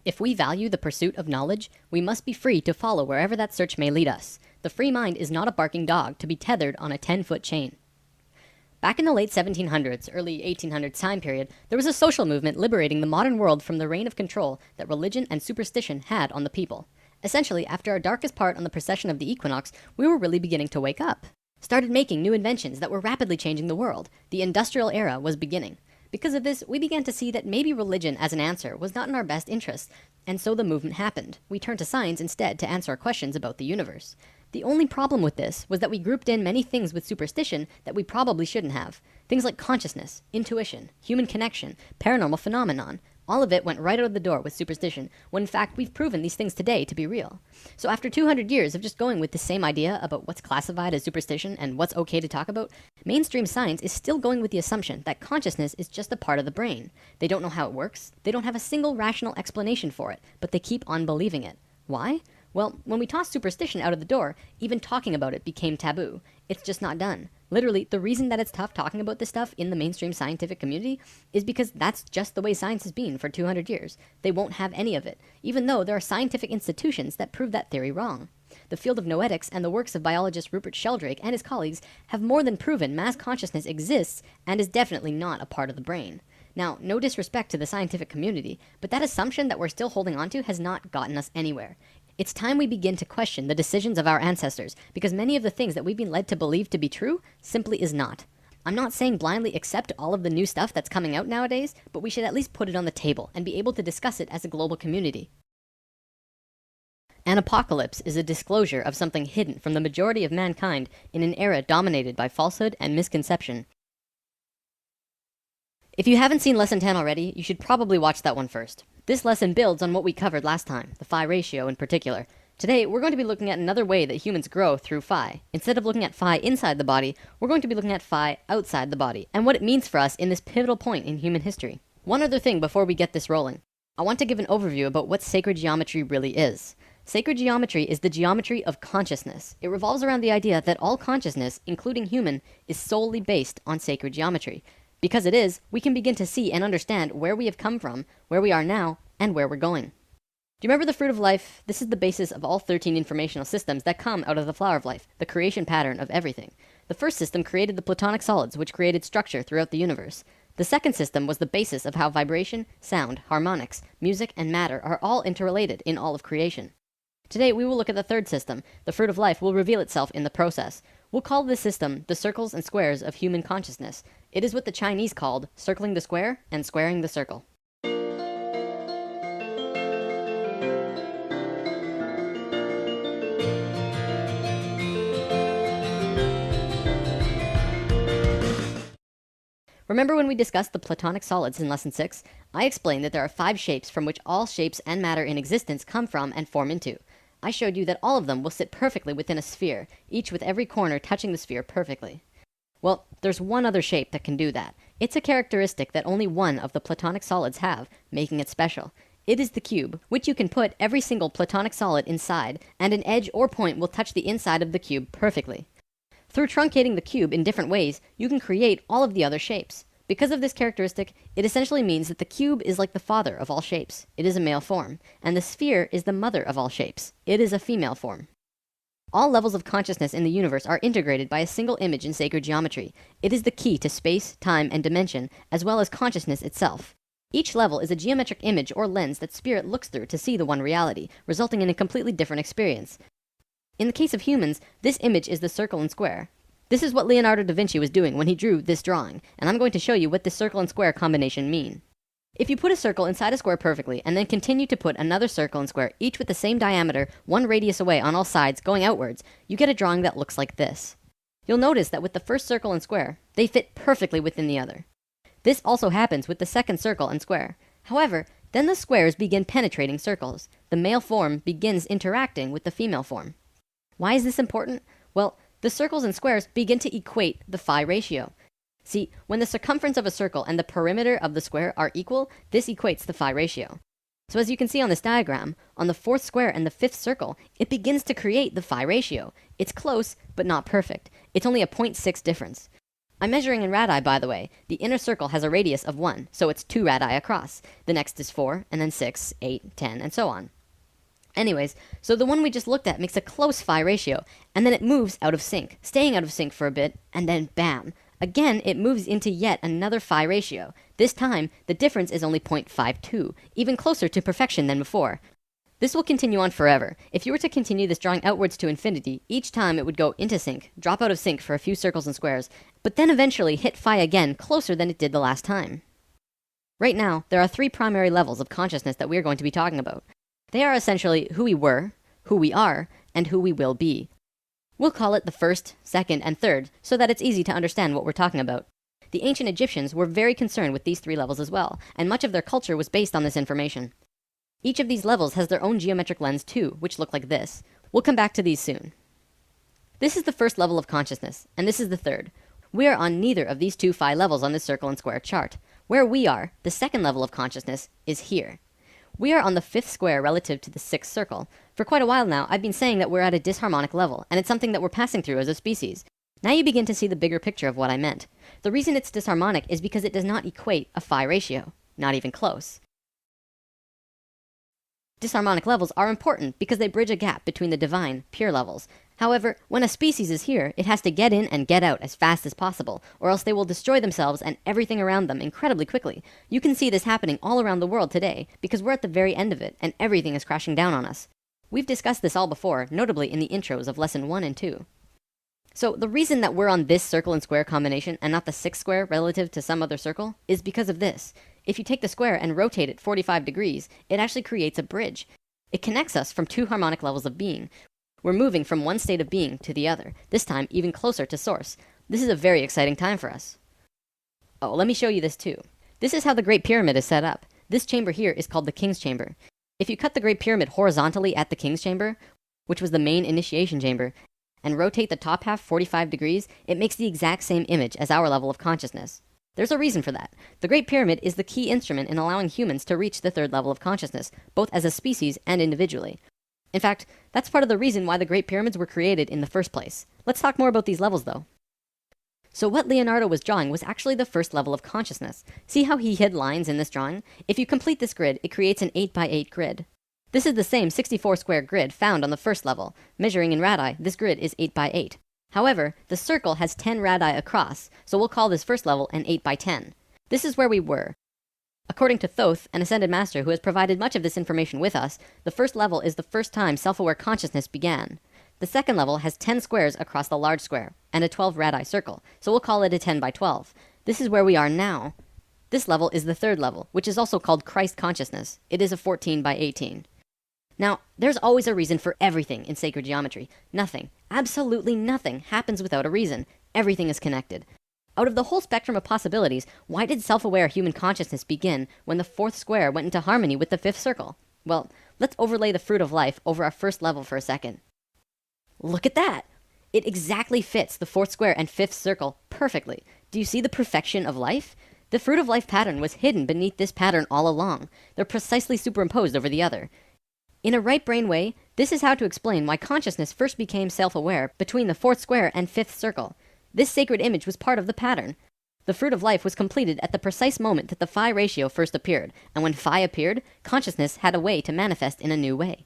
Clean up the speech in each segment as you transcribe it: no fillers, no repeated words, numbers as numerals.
If we value the pursuit of knowledge, we must be free to follow wherever that search may lead us. The free mind is not a barking dog to be tethered on a 10-foot chain. Back in the late 1700s, early 1800s time period, there was a social movement liberating the modern world from the reign of control that religion and superstition had on the people. Essentially, after our darkest part on the precession of the equinox, we were really beginning to wake up. Started making new inventions that were rapidly changing the world. The industrial era was beginning. Because of this, we began to see that maybe religion as an answer was not in our best interest, and so the movement happened. We turned to science instead to answer our questions about the universe. The only problem with this was that we grouped in many things with superstition that we probably shouldn't have. Things like consciousness, intuition, human connection, paranormal phenomenon. All of it went right out of the door with superstition, when in fact we've proven these things today to be real. So after 200 years of just going with the same idea about what's classified as superstition and what's okay to talk about, mainstream science is still going with the assumption that consciousness is just a part of the brain. They don't know how it works, they don't have a single rational explanation for it, but they keep on believing it. Why? Well, when we tossed superstition out of the door, even talking about it became taboo. It's just not done. Literally, the reason that it's tough talking about this stuff in the mainstream scientific community is because that's just the way science has been for 200 years. They won't have any of it, even though there are scientific institutions that prove that theory wrong. The field of noetics and the works of biologist Rupert Sheldrake and his colleagues have more than proven mass consciousness exists and is definitely not a part of the brain. Now, no disrespect to the scientific community, but that assumption that we're still holding on to has not gotten us anywhere. It's time we begin to question the decisions of our ancestors, because many of the things that we've been led to believe to be true simply is not. I'm not saying blindly accept all of the new stuff that's coming out nowadays, but we should at least put it on the table and be able to discuss it as a global community. An apocalypse is a disclosure of something hidden from the majority of mankind in an era dominated by falsehood and misconception. If you haven't seen Lesson 10 already, you should probably watch that one first. This lesson builds on what we covered last time, the phi ratio in particular. Today, we're going to be looking at another way that humans grow through phi. Instead of looking at phi inside the body, we're going to be looking at phi outside the body, and what it means for us in this pivotal point in human history. One other thing before we get this rolling. I want to give an overview about what sacred geometry really is. Sacred geometry is the geometry of consciousness. It revolves around the idea that all consciousness, including human, is solely based on sacred geometry. Because it is, we can begin to see and understand where we have come from, where we are now, and where we're going. Do you remember the fruit of life? This is the basis of all 13 informational systems that come out of the flower of life, the creation pattern of everything. The first system created the platonic solids, which created structure throughout the universe. The second system was the basis of how vibration, sound, harmonics, music, and matter are all interrelated in all of creation. Today, we will look at the third system. The fruit of life will reveal itself in the process. We'll call this system the circles and squares of human consciousness. It is what the Chinese called circling the square and squaring the circle. Remember when we discussed the platonic solids in lesson 6? I explained that there are 5 shapes from which all shapes and matter in existence come from and form into. I showed you that all of them will sit perfectly within a sphere, each with every corner touching the sphere perfectly. Well, there's one other shape that can do that. It's a characteristic that only one of the platonic solids have, making it special. It is the cube, which you can put every single platonic solid inside, and an edge or point will touch the inside of the cube perfectly. Through truncating the cube in different ways, you can create all of the other shapes. Because of this characteristic, it essentially means that the cube is like the father of all shapes. It is a male form. And the sphere is the mother of all shapes. It is a female form. All levels of consciousness in the universe are integrated by a single image in sacred geometry. It is the key to space, time, and dimension, as well as consciousness itself. Each level is a geometric image or lens that spirit looks through to see the one reality, resulting in a completely different experience. In the case of humans, this image is the circle and square. This is what Leonardo da Vinci was doing when he drew this drawing, and I'm going to show you what this circle and square combination mean. If you put a circle inside a square perfectly, and then continue to put another circle and square, each with the same diameter, one radius away on all sides, going outwards, you get a drawing that looks like this. You'll notice that with the first circle and square, they fit perfectly within the other. This also happens with the second circle and square. However, then the squares begin penetrating circles. The male form begins interacting with the female form. Why is this important? Well, the circles and squares begin to equate the phi ratio. See, when the circumference of a circle and the perimeter of the square are equal, this equates the phi ratio. So as you can see on this diagram, on the 4th square and the 5th circle, it begins to create the phi ratio. It's close, but not perfect. It's only a 0.6 difference. I'm measuring in radii, by the way. The inner circle has a radius of 1, so it's 2 radii across. The next is 4, and then 6, 8, 10, and so on. Anyways, so the one we just looked at makes a close phi ratio, and then it moves out of sync, staying out of sync for a bit, and then bam! Again, it moves into yet another phi ratio. This time, the difference is only 0.52, even closer to perfection than before. This will continue on forever. If you were to continue this drawing outwards to infinity, each time it would go into sync, drop out of sync for a few circles and squares, but then eventually hit phi again closer than it did the last time. Right now, there are 3 primary levels of consciousness that we are going to be talking about. They are essentially who we were, who we are, and who we will be. We'll call it the first, second, and third, so that it's easy to understand what we're talking about. The ancient Egyptians were very concerned with these 3 levels as well, and much of their culture was based on this information. Each of these levels has their own geometric lens too, which look like this. We'll come back to these soon. This is the first level of consciousness, and this is the third. We are on neither of these 2 phi levels on this circle and square chart. Where we are, the second level of consciousness, is here. We are on the 5th square relative to the 6th circle. For quite a while now, I've been saying that we're at a disharmonic level, and it's something that we're passing through as a species. Now you begin to see the bigger picture of what I meant. The reason it's disharmonic is because it does not equate a phi ratio. Not even close. Disharmonic levels are important because they bridge a gap between the divine, pure levels. However, when a species is here, it has to get in and get out as fast as possible, or else they will destroy themselves and everything around them incredibly quickly. You can see this happening all around the world today, because we're at the very end of it, and everything is crashing down on us. We've discussed this all before, notably in the intros of lesson 1 and 2. So the reason that we're on this circle and square combination and not the 6th square relative to some other circle is because of this. If you take the square and rotate it 45 degrees, it actually creates a bridge. It connects us from 2 harmonic levels of being. We're moving from one state of being to the other, this time even closer to source. This is a very exciting time for us. Oh, let me show you this too. This is how the Great Pyramid is set up. This chamber here is called the King's Chamber. If you cut the Great Pyramid horizontally at the King's Chamber, which was the main initiation chamber, and rotate the top half 45 degrees, it makes the exact same image as our level of consciousness. There's a reason for that. The Great Pyramid is the key instrument in allowing humans to reach the 3rd level of consciousness, both as a species and individually. In fact, that's part of the reason why the Great Pyramids were created in the first place. Let's talk more about these levels though. So what Leonardo was drawing was actually the first level of consciousness. See how he hid lines in this drawing? If you complete this grid, it creates an 8x8 grid. This is the same 64 square grid found on the first level. Measuring in radii, this grid is 8x8. However, the circle has 10 radii across, so we'll call this first level an 8x10. This is where we were. According to Thoth, an ascended master who has provided much of this information with us, the first level is the first time self-aware consciousness began. The second level has 10 squares across the large square, and a 12 radii circle, so we'll call it a 10x12. This is where we are now. This level is the 3rd level, which is also called Christ consciousness. It is a 14x18. Now, there's always a reason for everything in sacred geometry. Nothing, absolutely nothing, happens without a reason. Everything is connected. Out of the whole spectrum of possibilities, why did self-aware human consciousness begin when the 4th square went into harmony with the 5th circle? Well, let's overlay the fruit of life over our first level for a second. Look at that! It exactly fits the 4th square and 5th circle perfectly. Do you see the perfection of life? The fruit of life pattern was hidden beneath this pattern all along. They're precisely superimposed over the other. In a right brain way, this is how to explain why consciousness first became self-aware between the 4th square and 5th circle. This sacred image was part of the pattern. The fruit of life was completed at the precise moment that the phi ratio first appeared, and when phi appeared, consciousness had a way to manifest in a new way.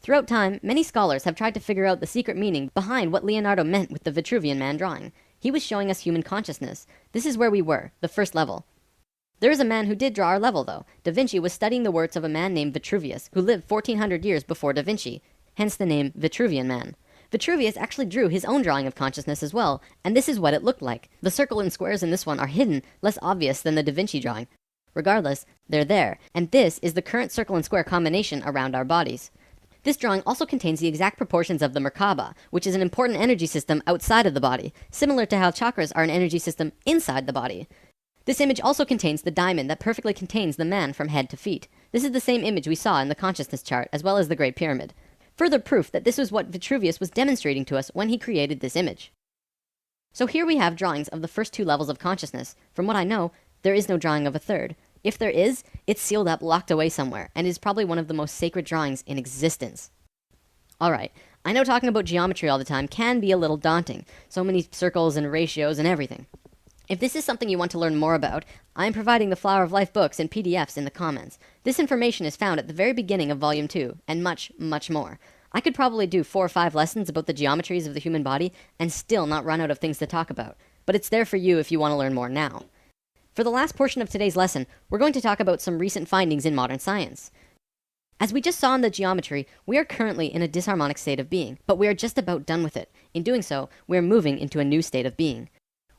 Throughout time, many scholars have tried to figure out the secret meaning behind what Leonardo meant with the Vitruvian Man drawing. He was showing us human consciousness. This is where we were, the first level. There is a man who did draw our level, though. Da Vinci was studying the works of a man named Vitruvius, who lived 1400 years before Da Vinci, hence the name Vitruvian Man. Vitruvius actually drew his own drawing of consciousness as well, and this is what it looked like. The circle and squares in this one are hidden, less obvious than the Da Vinci drawing. Regardless, they're there, and this is the current circle and square combination around our bodies. This drawing also contains the exact proportions of the Merkaba, which is an important energy system outside of the body, similar to how chakras are an energy system inside the body. This image also contains the diamond that perfectly contains the man from head to feet. This is the same image we saw in the consciousness chart, as well as the Great Pyramid. Further proof that this was what Vitruvius was demonstrating to us when he created this image. So here we have drawings of the first 2 levels of consciousness. From what I know, there is no drawing of a third. If there is, it's sealed up, locked away somewhere, and is probably one of the most sacred drawings in existence. Alright, I know talking about geometry all the time can be a little daunting. So many circles and ratios and everything. If this is something you want to learn more about, I am providing the Flower of Life books and PDFs in the comments. This information is found at the very beginning of Volume 2, and much, much more. I could probably do 4 or 5 lessons about the geometries of the human body and still not run out of things to talk about, but it's there for you if you want to learn more now. For the last portion of today's lesson, we're going to talk about some recent findings in modern science. As we just saw in the geometry, we are currently in a disharmonic state of being, but we are just about done with it. In doing so, we are moving into a new state of being.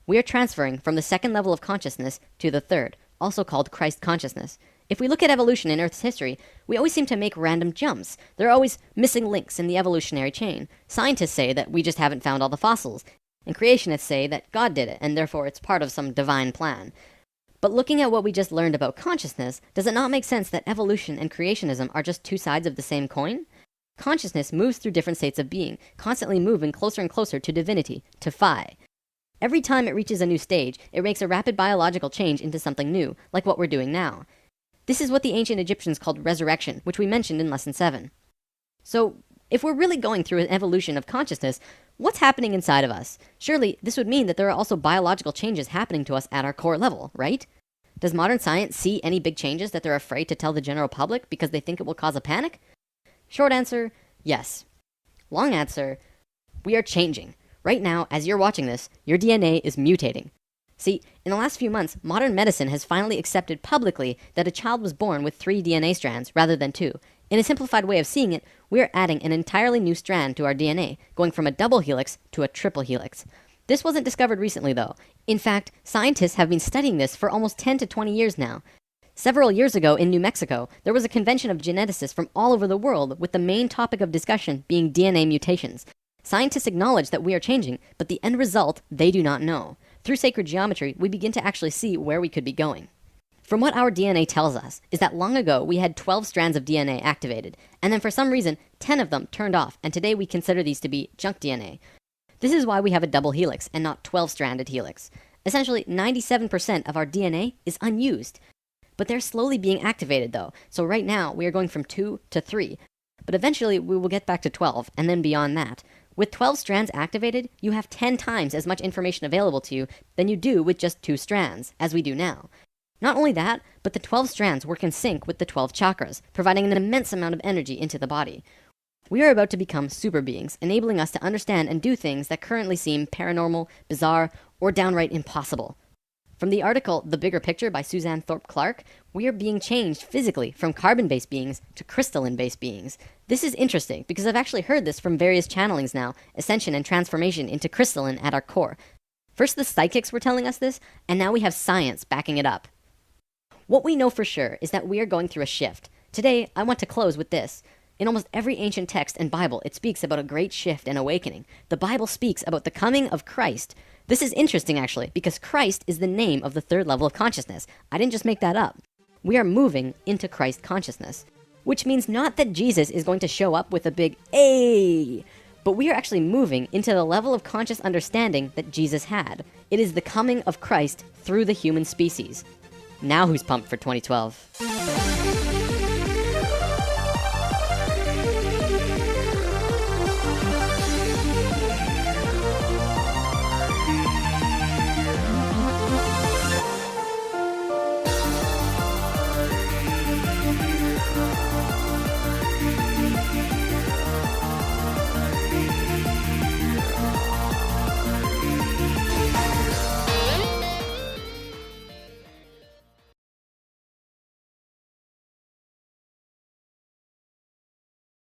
We are transferring from the second level of consciousness to the third, also called Christ consciousness. If we look at evolution in Earth's history, we always seem to make random jumps. There are always missing links in the evolutionary chain. Scientists say that we just haven't found all the fossils, and creationists say that God did it, and therefore it's part of some divine plan. But looking at what we just learned about consciousness, does it not make sense that evolution and creationism are just two sides of the same coin? Consciousness moves through different states of being, constantly moving closer and closer to divinity, to Phi. Every time it reaches a new stage, it makes a rapid biological change into something new, like what we're doing now. This is what the ancient Egyptians called resurrection, which we mentioned in Lesson 7. So, if we're really going through an evolution of consciousness, what's happening inside of us? Surely, this would mean that there are also biological changes happening to us at our core level, right? Does modern science see any big changes that they're afraid to tell the general public because they think it will cause a panic? Short answer, yes. Long answer, we are changing. Right now, as you're watching this, your DNA is mutating. See, in the last few months, modern medicine has finally accepted publicly that a child was born with 3 DNA strands rather than 2. In a simplified way of seeing it, we are adding an entirely new strand to our DNA, going from a double helix to a triple helix. This wasn't discovered recently, though. In fact, scientists have been studying this for almost 10 to 20 years now. Several years ago in New Mexico, there was a convention of geneticists from all over the world with the main topic of discussion being DNA mutations. Scientists acknowledge that we are changing, but the end result, they do not know. Through sacred geometry, we begin to actually see where we could be going. From what our DNA tells us, is that long ago we had 12 strands of DNA activated, and then for some reason, 10 of them turned off, and today we consider these to be junk DNA. This is why we have a double helix and not 12-stranded helix. Essentially, 97% of our DNA is unused. But they're slowly being activated though, so right now we are going from 2 to 3. But eventually we will get back to 12, and then beyond that. With 12 strands activated, you have 10 times as much information available to you than you do with just 2 strands, as we do now. Not only that, but the 12 strands work in sync with the 12 chakras, providing an immense amount of energy into the body. We are about to become super beings, enabling us to understand and do things that currently seem paranormal, bizarre, or downright impossible. From the article The Bigger Picture by Suzanne Thorpe Clarke, we are being changed physically from carbon-based beings to crystalline-based beings. This is interesting because I've actually heard this from various channelings now, ascension and transformation into crystalline at our core. First the psychics were telling us this, and now we have science backing it up. What we know for sure is that we are going through a shift. Today, I want to close with this. In almost every ancient text and Bible, it speaks about a great shift and awakening. The Bible speaks about the coming of Christ. This is interesting, actually, because Christ is the name of the third level of consciousness. I didn't just make that up. We are moving into Christ consciousness, which means not that Jesus is going to show up with a big "Ay!" but we are actually moving into the level of conscious understanding that Jesus had. It is the coming of Christ through the human species. Now who's pumped for 2012?